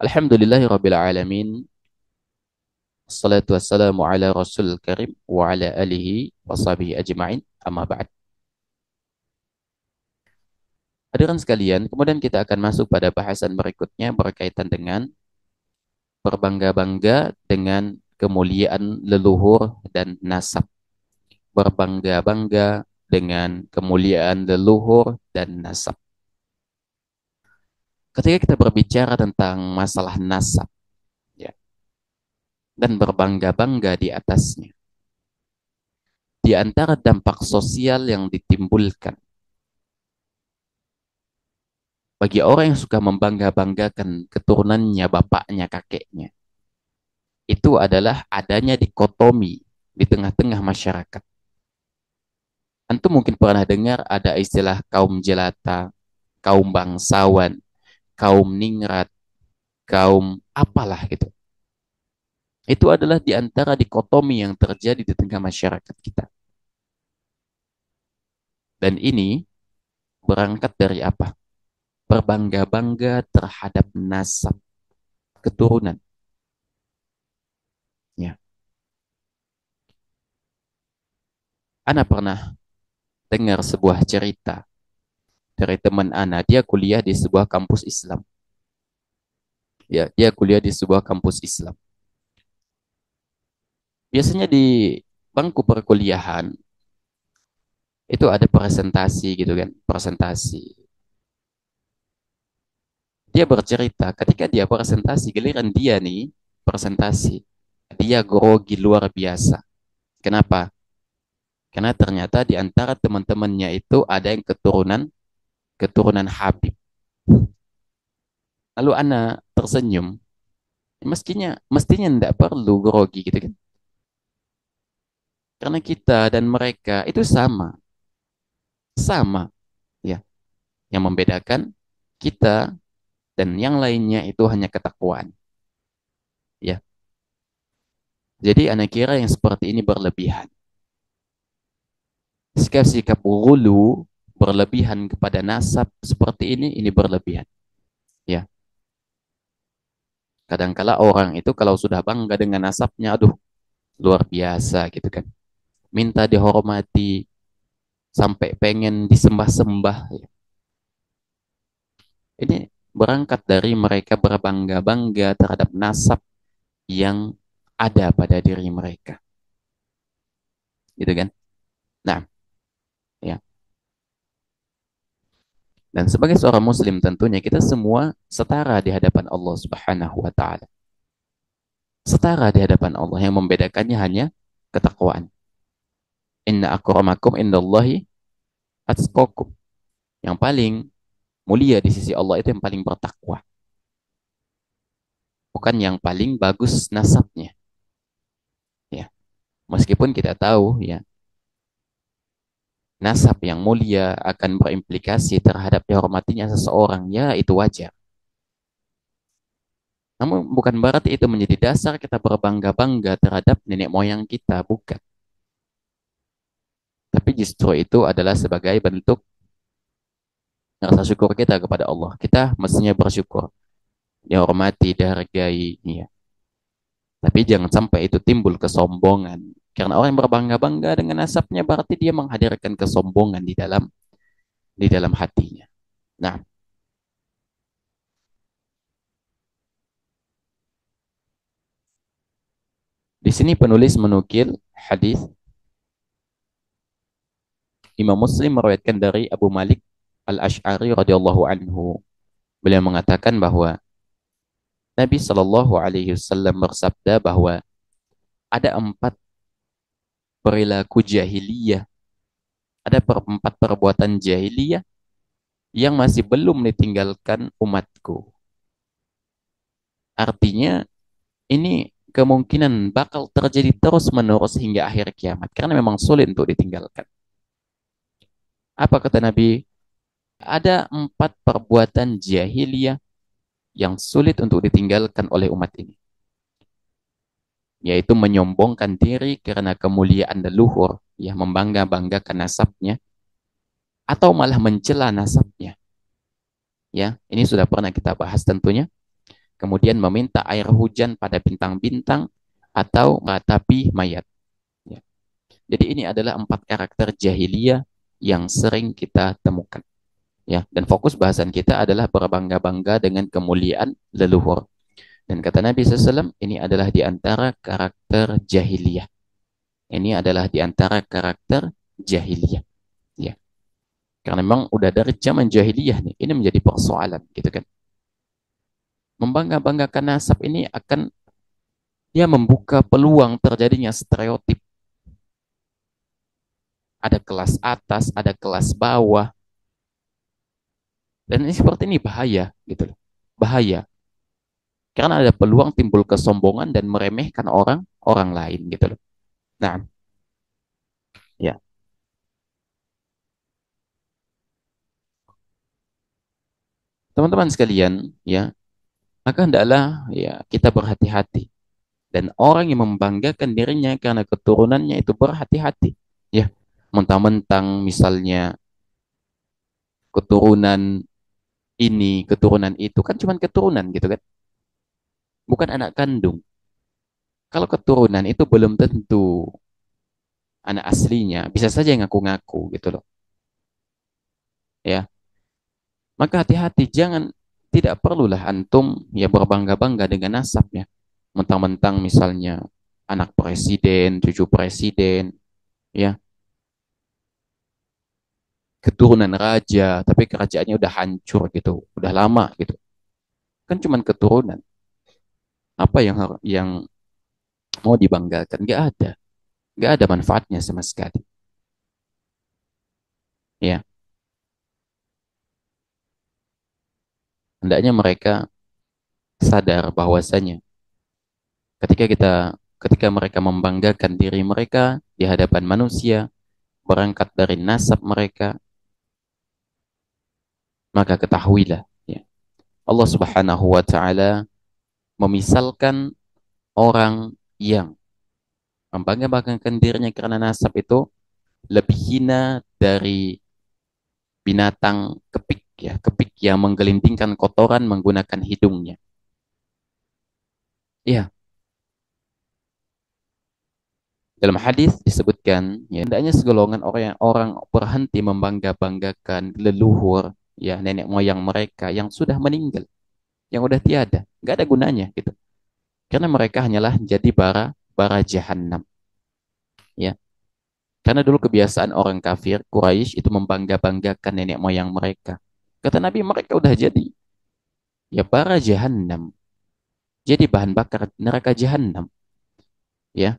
Alhamdulillahirabbil alamin. Wassalatu wassalamu ala Rasul Karim wa ala alihi wa sahbihi ajma'in. Amma ba'd. Hadirin sekalian, kemudian kita akan masuk pada bahasan berikutnya berkaitan dengan berbangga-bangga dengan kemuliaan leluhur dan nasab. Berbangga-bangga dengan kemuliaan leluhur dan nasab. Ketika kita berbicara tentang masalah nasab, ya, dan berbangga-bangga di atasnya, di antara dampak sosial yang ditimbulkan bagi orang yang suka membangga-banggakan keturunannya, bapaknya, kakeknya, itu adalah adanya dikotomi di tengah-tengah masyarakat. Antum mungkin pernah dengar ada istilah kaum jelata, kaum bangsawan, kaum ningrat, kaum apalah gitu. Itu adalah di antara dikotomi yang terjadi di tengah masyarakat kita. Dan ini berangkat dari apa? Berbangga-bangga terhadap nasab, keturunan. Ya. Ana pernah dengar sebuah cerita dari teman Ana. Dia kuliah di sebuah kampus Islam. Ya, dia kuliah di sebuah kampus Islam. Biasanya di bangku perkuliahan itu ada presentasi gitu kan, presentasi. Dia bercerita ketika dia presentasi, giliran dia nih presentasi, dia grogi luar biasa. Kenapa? Karena ternyata di antara teman-temannya itu ada yang keturunan keturunan Habib. Lalu Ana tersenyum. Mestinya tidak perlu grogi gitu kan. Karena kita dan mereka itu sama, sama ya. Yang membedakan kita dan yang lainnya itu hanya ketakwaan, ya. Jadi anak kira yang seperti ini berlebihan. Sikap-sikap ghulu berlebihan kepada nasab seperti ini berlebihan, ya. Kadangkala orang itu kalau sudah bangga dengan nasabnya, aduh, luar biasa gitu kan. Minta dihormati sampai pengen disembah-sembah, ya. Ini berangkat dari mereka berbangga-bangga terhadap nasab yang ada pada diri mereka. Gitu kan? Nah, ya. Dan sebagai seorang muslim tentunya kita semua setara di hadapan Allah Subhanahu wa taala. Setara di hadapan Allah, yang membedakannya hanya ketakwaan. Inna akramakum indallahi atqakum. Yang paling mulia di sisi Allah itu yang paling bertakwa, bukan yang paling bagus nasabnya, ya. Meskipun kita tahu ya, nasab yang mulia akan berimplikasi terhadap dihormatinya seseorang, ya itu wajar. Namun bukan berarti itu menjadi dasar kita berbangga-bangga terhadap nenek moyang kita, bukan. Tapi justru itu adalah sebagai bentuk rasa syukur kita kepada Allah. Kita mestinya bersyukur, dihormati, dihargai, ya. Tapi jangan sampai itu timbul kesombongan. Karena orang yang berbangga-bangga dengan nasabnya berarti dia menghadirkan kesombongan di dalam hatinya. Nah, di sini penulis menukil hadis Imam Muslim meriwayatkan dari Abu Malik Al-Asy'ari radhiyallahu anhu. Beliau mengatakan bahwa Nabi Shallallahu alaihi wasallam bersabda bahwa ada 4 perilaku jahiliyah, ada 4 perbuatan jahiliyah yang masih belum ditinggalkan umatku. Artinya ini kemungkinan bakal terjadi terus-menerus hingga akhir kiamat karena memang sulit untuk ditinggalkan. Apa kata Nabi? Ada 4 perbuatan jahiliyah yang sulit untuk ditinggalkan oleh umat ini, yaitu menyombongkan diri karena kemuliaan leluhur, ya, membangga-banggakan nasabnya, atau malah mencela nasabnya. Ya, ini sudah pernah kita bahas tentunya. kemudian meminta air hujan pada bintang-bintang atau meratapi mayat. Ya. Jadi ini adalah 4 karakter jahiliyah yang sering kita temukan. Ya, dan fokus bahasan kita adalah berbangga-bangga dengan kemuliaan leluhur. Dan kata Nabi SAW, ini adalah di antara karakter jahiliyah. Ini adalah di antara karakter jahiliyah. Ya. Karena memang udah dari zaman jahiliyah nih, ini menjadi persoalan gitu kan. Membangga-banggakan nasab ini akan dia membuka peluang terjadinya stereotip. Ada kelas atas, ada kelas bawah. Dan ini seperti ini bahaya gitu loh. Bahaya. Karena ada peluang timbul kesombongan dan meremehkan orang orang lain gitu loh. Nah, ya, teman-teman sekalian, ya, maka hendaklah ya kita berhati-hati dan orang yang membanggakan dirinya karena keturunannya itu berhati-hati. Ya, mentang-mentang misalnya keturunan ini, keturunan itu kan cuma keturunan gitu kan. Bukan anak kandung. Kalau keturunan itu belum tentu anak aslinya, bisa saja ngaku-ngaku gitu loh. Ya, maka hati-hati jangan tidak perlulah antum ya berbangga-bangga dengan nasabnya. Mentang-mentang misalnya anak presiden, cucu presiden, ya, keturunan raja, tapi kerajaannya udah hancur gitu, udah lama gitu. Kan cuman keturunan. Apa yang mau dibanggakan? Gak ada. Gak ada manfaatnya sama sekali. Ya, hendaknya mereka sadar bahwasanya ketika kita ketika mereka membanggakan diri mereka di hadapan manusia, berangkat dari nasab mereka, maka ketahuilah ya, Allah Subhanahu wa taala memisalkan orang yang membangga-banggakan dirinya karena nasab itu lebih hina dari binatang kepik ya, kepik yang menggelindingkan kotoran menggunakan hidungnya. Ya, dalam hadis disebutkan, ya, hendaknya segolongan orang berhenti membangga-banggakan leluhur, ya, nenek moyang mereka yang sudah meninggal, yang udah tiada, nggak ada gunanya gitu. Karena mereka hanyalah jadi bara bara jahanam, ya. Karena dulu kebiasaan orang kafir Quraisy itu membangga-banggakan nenek moyang mereka. Kata Nabi mereka udah jadi ya bara jahanam, jadi bahan bakar neraka jahanam, ya.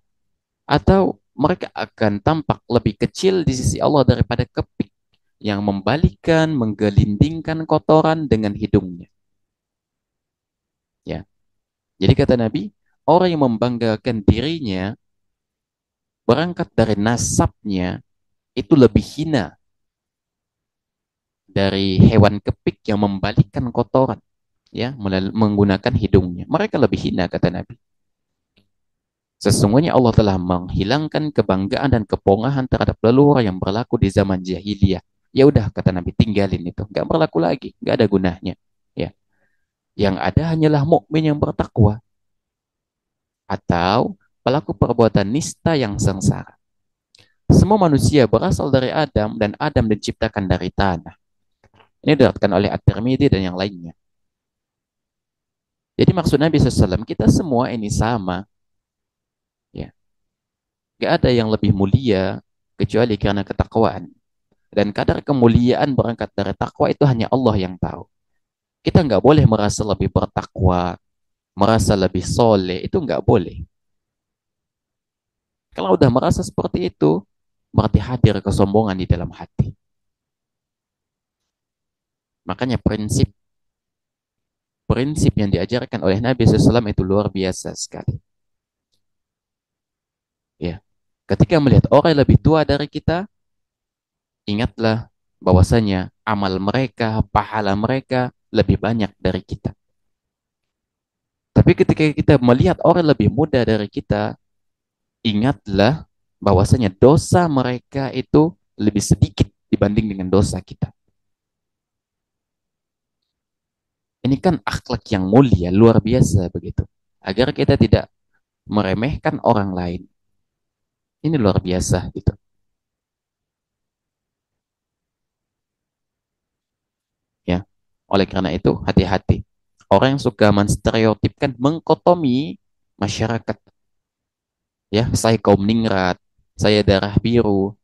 Atau mereka akan tampak lebih kecil di sisi Allah daripada kepik yang membalikan, menggelindingkan kotoran dengan hidungnya. Ya, jadi kata Nabi, orang yang membanggakan dirinya berangkat dari nasabnya itu lebih hina dari hewan kepik yang membalikkan kotoran, ya, menggunakan hidungnya. Mereka lebih hina kata Nabi. Sesungguhnya Allah telah menghilangkan kebanggaan dan kepongahan terhadap leluhur yang berlaku di zaman jahiliyah. Ya udah kata Nabi, tinggalin itu, nggak berlaku lagi, nggak ada gunanya. Ya, yang ada hanyalah mukmin yang bertakwa atau pelaku perbuatan nista yang sengsara. Semua manusia berasal dari Adam dan Adam diciptakan dari tanah. Ini diriwayatkan oleh At-Tirmidzi dan yang lainnya. Jadi maksud Nabi SAW, kita semua ini sama. Ya, gak ada yang lebih mulia kecuali karena ketakwaan. Dan kadar kemuliaan berangkat dari takwa itu hanya Allah yang tahu. Kita nggak boleh merasa lebih bertakwa, merasa lebih soleh, itu nggak boleh. Kalau udah merasa seperti itu, berarti hadir kesombongan di dalam hati. Makanya prinsip yang diajarkan oleh Nabi SAW itu luar biasa sekali. Ya, ketika melihat orang yang lebih tua dari kita, ingatlah bahwasanya amal mereka, pahala mereka lebih banyak dari kita. Tapi ketika kita melihat orang lebih muda dari kita, ingatlah bahwasanya dosa mereka itu lebih sedikit dibanding dengan dosa kita. Ini kan akhlak yang mulia, luar biasa begitu. Agar kita tidak meremehkan orang lain. Ini luar biasa gitu. Ya. Oleh karena itu, hati-hati. Orang yang suka menstereotipkan, mengkotomi masyarakat. Ya, saya kaum ningrat, saya darah biru,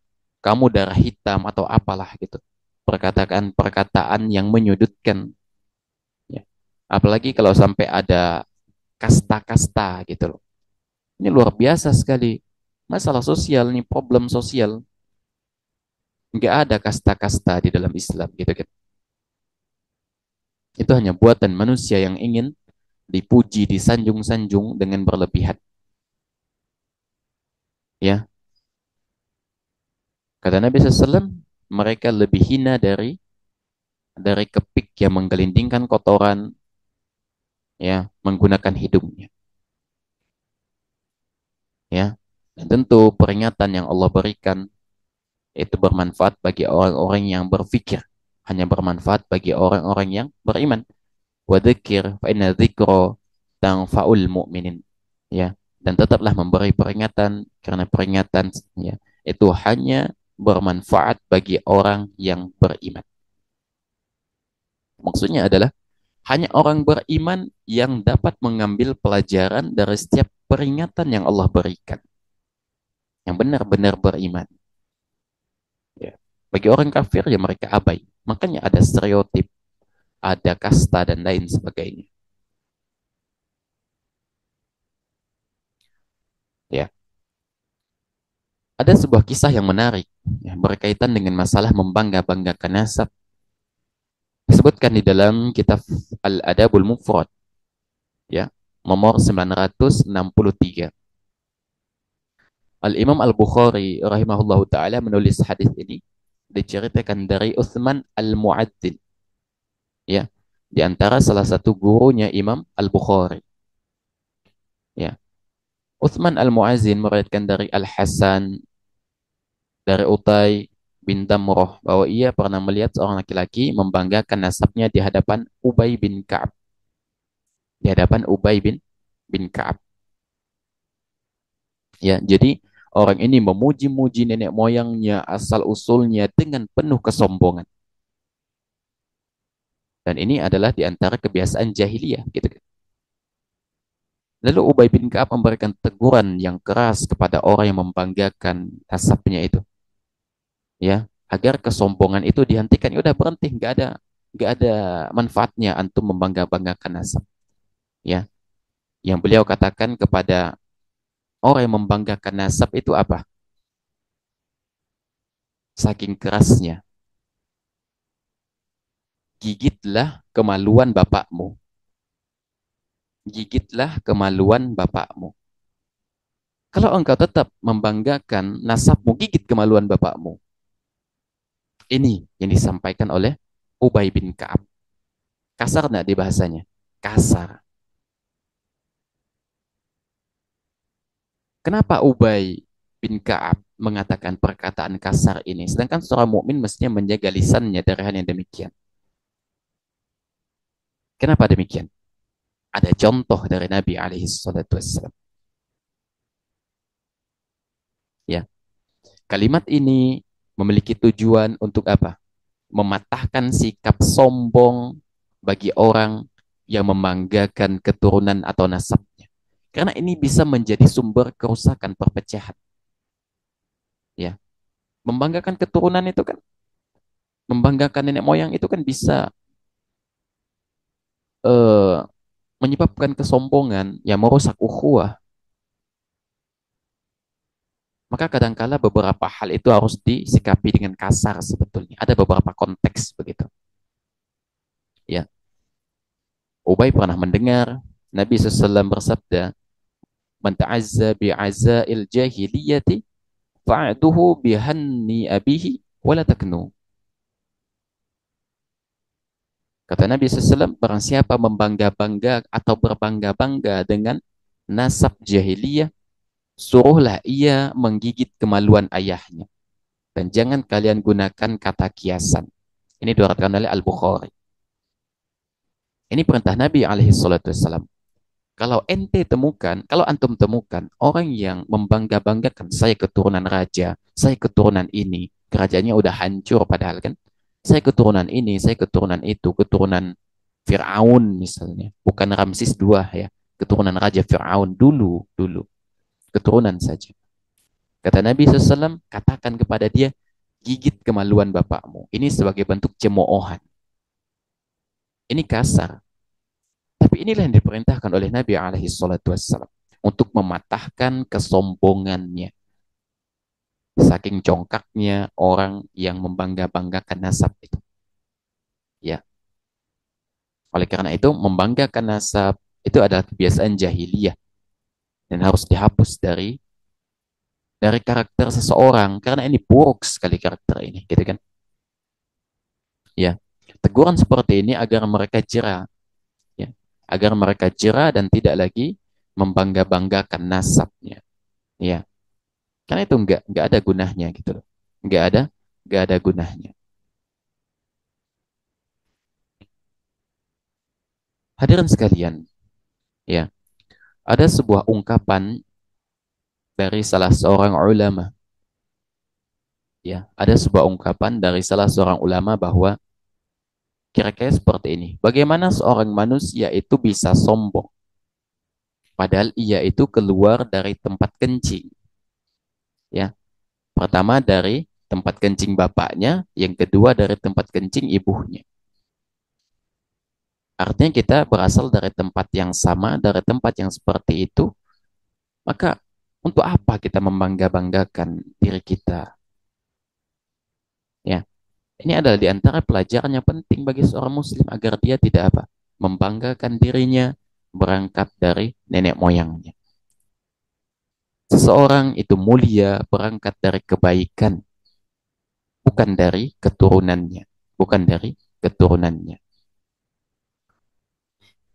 kamu darah hitam atau apalah gitu. Perkataan-perkataan yang menyudutkan. Ya. Apalagi kalau sampai ada kasta-kasta gitu loh. Ini luar biasa sekali. Masalah sosial, ini problem sosial. Nggak ada kasta-kasta di dalam Islam gitu kan. Itu hanya buatan manusia yang ingin dipuji, disanjung-sanjung dengan berlebihan. Ya, kata Nabi SAW, mereka lebih hina dari kepik yang menggelindingkan kotoran, ya, menggunakan hidungnya. Ya, dan tentu peringatan yang Allah berikan itu bermanfaat bagi orang-orang yang berfikir, hanya bermanfaat bagi orang-orang yang beriman. Wadzikir fa inna dzikra tanfa'ul mu'minin. Ya, dan tetaplah memberi peringatan karena peringatan, ya, itu hanya bermanfaat bagi orang yang beriman. Maksudnya adalah hanya orang beriman yang dapat mengambil pelajaran dari setiap peringatan yang Allah berikan, yang benar-benar beriman. Ya. Bagi orang kafir ya mereka abai. Makanya ada stereotip, ada kasta dan lain sebagainya. Ya. Ada sebuah kisah yang menarik, ya, berkaitan dengan masalah membangga-banggakan nasab. Disebutkan di dalam kitab Al-Adabul Mufrad, ya, nomor 963. Al-Imam Al-Bukhari rahimahullahu taala menulis hadis ini diceritakan dari Uthman Al-Mu'addil, ya, di antara salah satu gurunya Imam Al-Bukhari, ya. Uthman Al-Mu'azzin meriwayatkan dari Al-Hasan, dari Utai bin Damroh, bahwa ia pernah melihat seorang laki-laki membanggakan nasabnya di hadapan Ubay bin Ka'ab. Di hadapan Ubay bin Ka'ab. Ya, jadi orang ini memuji-muji nenek moyangnya, asal usulnya dengan penuh kesombongan. Dan ini adalah di antara kebiasaan jahiliyah, gitu kan. Lalu Ubay bin Ka'ab memberikan teguran yang keras kepada orang yang membanggakan nasabnya itu, ya, agar kesombongan itu dihentikan. Ya udah berhenti, nggak ada manfaatnya antum membangga-banggakan nasab, ya. Yang beliau katakan kepada orang yang membanggakan nasab itu apa? Saking kerasnya, gigitlah kemaluan bapakmu. Gigitlah kemaluan bapakmu. Kalau engkau tetap membanggakan nasabmu, gigit kemaluan bapakmu. Ini yang disampaikan oleh Ubay bin Ka'ab. Kasar nggak di bahasanya? Kasar. Kenapa Ubay bin Ka'ab mengatakan perkataan kasar ini? Sedangkan seorang mukmin mestinya menjaga lisannya dari hal yang demikian. Kenapa demikian? Ada contoh dari Nabi alaihi salatu wassalam. Ya, kalimat ini memiliki tujuan untuk apa? Mematahkan sikap sombong bagi orang yang membanggakan keturunan atau nasabnya. Karena ini bisa menjadi sumber kerusakan perpecahan. Ya, membanggakan keturunan itu kan, membanggakan nenek moyang itu kan bisa eh, menyebabkan kesombongan yang merusak ukhuwah. Maka kadangkala beberapa hal itu harus disikapi dengan kasar sebetulnya. Ada beberapa konteks begitu. Ya, Ubay pernah mendengar Nabi SAW bersabda, "Man ta'azza bi'azail jahiliyati fa'atuhu bihanni abihi wala taknu." Kata Nabi SAW, barang siapa membangga-bangga atau berbangga-bangga dengan nasab jahiliyah, suruhlah ia menggigit kemaluan ayahnya. Dan jangan kalian gunakan kata kiasan. Ini diriwayatkan oleh Al-Bukhari. Ini perintah Nabi alaihi salatu wassalam. Kalau antum temukan orang yang membangga-banggakan saya keturunan raja, saya keturunan ini, kerajaannya udah hancur padahal kan, saya keturunan ini, saya keturunan itu, keturunan Fir'aun misalnya, bukan Ramses II ya, keturunan Raja Fir'aun dulu, dulu, keturunan saja. Kata Nabi SAW, katakan kepada dia, gigit kemaluan bapakmu. Ini sebagai bentuk cemoohan. Ini kasar. Tapi inilah yang diperintahkan oleh Nabi alaihi salatu wassalam untuk mematahkan kesombongannya. Saking congkaknya orang yang membangga-banggakan nasab itu. Ya, oleh karena itu membanggakan nasab itu adalah kebiasaan jahiliyah dan harus dihapus dari karakter seseorang karena ini buruk sekali karakter ini, gitu kan? Ya, teguran seperti ini agar mereka jera, ya, agar mereka jera dan tidak lagi membangga-banggakan nasabnya. Ya, karena itu nggak ada gunanya gitu loh. Nggak ada nggak ada gunanya. Hadirin sekalian, ya, ada sebuah ungkapan dari salah seorang ulama, ya, ada sebuah ungkapan dari salah seorang ulama bahwa kira-kira seperti ini. Bagaimana seorang manusia itu bisa sombong padahal ia itu keluar dari tempat kencing, ya. Pertama dari tempat kencing bapaknya, yang kedua dari tempat kencing ibunya. Artinya kita berasal dari tempat yang sama, dari tempat yang seperti itu, maka untuk apa kita membangga-banggakan diri kita? Ya, ini adalah di antara pelajaran yang penting bagi seorang muslim agar dia tidak apa? Membanggakan dirinya berangkat dari nenek moyangnya. Seseorang itu mulia berangkat dari kebaikan, bukan dari keturunannya, bukan dari keturunannya.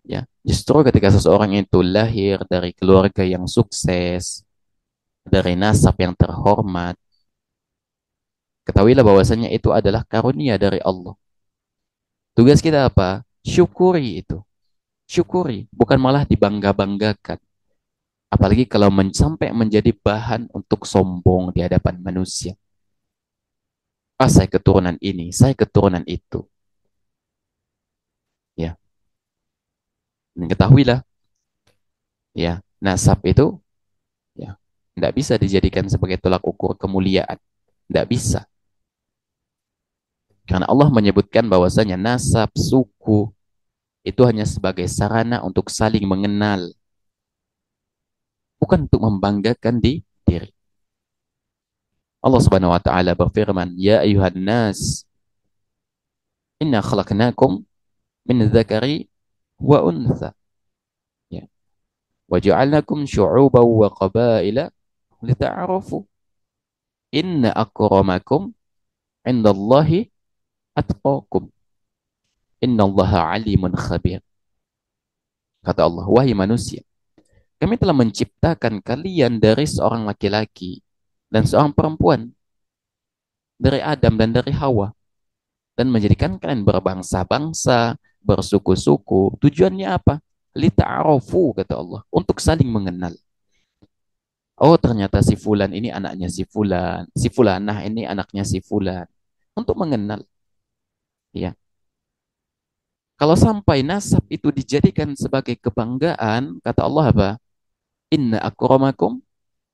Ya, justru ketika seseorang itu lahir dari keluarga yang sukses, dari nasab yang terhormat, ketahuilah bahwasanya itu adalah karunia dari Allah. Tugas kita apa? Syukuri itu. Syukuri, bukan malah dibangga-banggakan. Apalagi kalau sampai menjadi bahan untuk sombong di hadapan manusia. Ah, saya keturunan ini, saya keturunan itu. Ya, dan ketahuilah, ya, nasab itu ya tidak bisa dijadikan sebagai tolak ukur kemuliaan. Tidak bisa. Karena Allah menyebutkan bahwasanya nasab, suku, itu hanya sebagai sarana untuk saling mengenal, bukan untuk membanggakan di diri. Allah Subhanahu wa taala berfirman, "Ya ayuhan nas, inna khalaqnakum min dzakari wa untha." Ya. "Wa ja'alnakum syu'uban wa qabaila lita'arafu. Inna akramakum 'indallahi atqakum. Innallaha 'alimun khabir." Kata Allah, "Wahai manusia, kami telah menciptakan kalian dari seorang laki-laki dan seorang perempuan, dari Adam dan dari Hawa, dan menjadikan kalian berbangsa-bangsa, bersuku-suku. Tujuannya apa? Lita'arofu, kata Allah, untuk saling mengenal. Oh, ternyata si fulan ini anaknya si fulan, si fulanah ini anaknya si fulan. Untuk mengenal, ya. Kalau sampai nasab itu dijadikan sebagai kebanggaan, kata Allah apa? Inna akramakum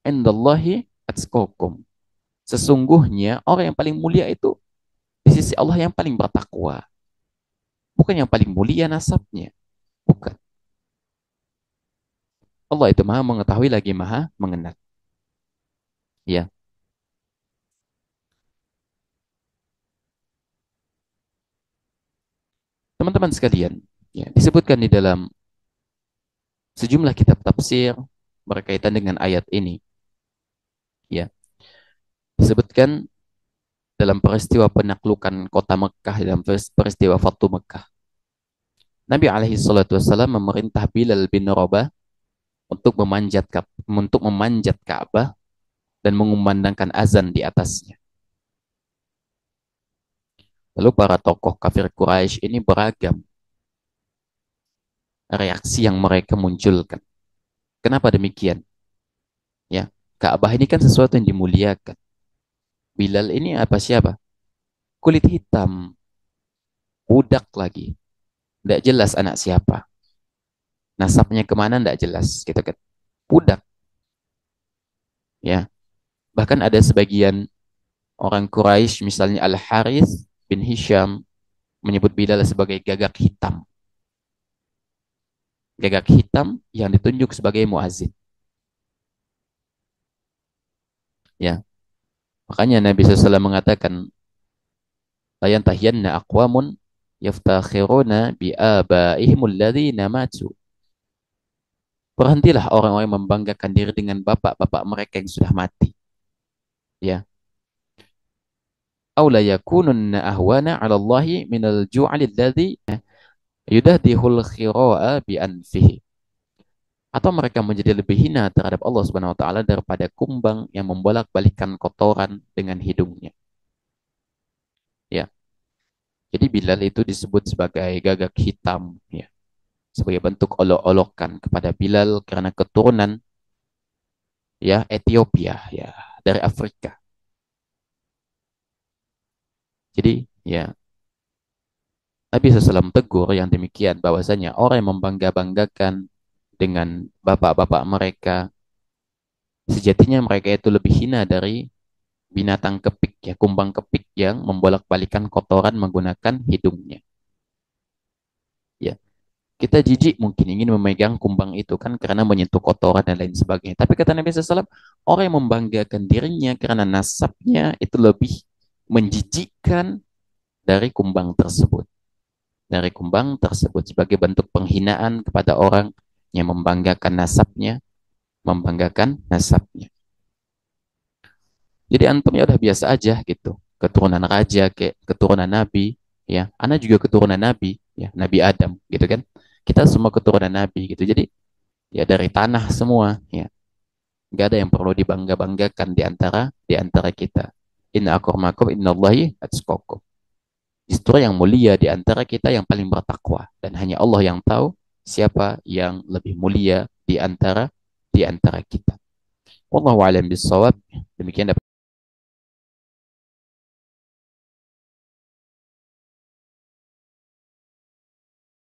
indallahi atqakum. Sesungguhnya orang yang paling mulia itu di sisi Allah yang paling bertakwa. Bukan yang paling mulia nasabnya. Bukan. Allah itu maha mengetahui lagi maha mengenal. Ya, teman-teman sekalian, ya, disebutkan di dalam sejumlah kitab tafsir berkaitan dengan ayat ini. Ya, disebutkan dalam peristiwa penaklukan kota Mekah, dalam peristiwa Fatu Mekah. Nabi alaihi salatu wasallam memerintah Bilal bin Rabah untuk memanjat Ka'bah dan mengumandangkan azan di atasnya. Lalu para tokoh kafir Quraisy ini beragam. reaksi yang mereka munculkan. Kenapa demikian? Ya, Ka'bah ini kan sesuatu yang dimuliakan. Bilal ini apa siapa? Kulit hitam, budak lagi. Tidak jelas anak siapa. Nasabnya kemana tidak jelas. Gitu kan. Budak. Ya. Bahkan ada sebagian orang Quraisy, misalnya Al-Harith bin Hisham, menyebut Bilal sebagai gagak hitam. Gagak hitam yang ditunjuk sebagai muazin. Ya. Makanya Nabi SAW mengatakan, la yantahiyanna aqwamun yaftakhiruna bi'abaihimul ladzina matu. Berhentilah orang-orang yang membanggakan diri dengan bapak-bapak mereka yang sudah mati. Ya. Aw la yakununna ahwana 'ala Allahi minal ju'ali alladzi yudahdihul khira'a bi anfihi. Atau mereka menjadi lebih hina terhadap Allah Subhanahu wa taala daripada kumbang yang membolak-balikan kotoran dengan hidungnya. Ya. Jadi Bilal itu disebut sebagai gagak hitam, ya. Sebagai bentuk olok-olokan kepada Bilal karena keturunan, ya, Ethiopia, ya, dari Afrika. Jadi ya Nabi SAW tegur yang demikian bahwasanya orang yang membangga-banggakan dengan bapak-bapak mereka, sejatinya mereka itu lebih hina dari binatang kepik, ya, kumbang kepik yang membolak-balikan kotoran menggunakan hidungnya. Ya, kita jijik mungkin ingin memegang kumbang itu kan karena menyentuh kotoran dan lain sebagainya. Tapi kata Nabi SAW, orang yang membanggakan dirinya karena nasabnya itu lebih menjijikkan dari kumbang tersebut. Dari kumbang tersebut sebagai bentuk penghinaan kepada orang yang membanggakan nasabnya, membanggakan nasabnya. Jadi antum ya udah biasa aja gitu. Keturunan raja, kayak keturunan nabi, ya. Ana juga keturunan nabi, ya, Nabi Adam, gitu kan. Kita semua keturunan nabi gitu. Jadi ya dari tanah semua, ya. Gak ada yang perlu dibangga-banggakan di antara kita. Inna akramakum innallahi atqakum. Justru yang mulia di antara kita yang paling bertakwa dan hanya Allah yang tahu siapa yang lebih mulia di antara kita. Wallahu a'lam bishawab. Demikian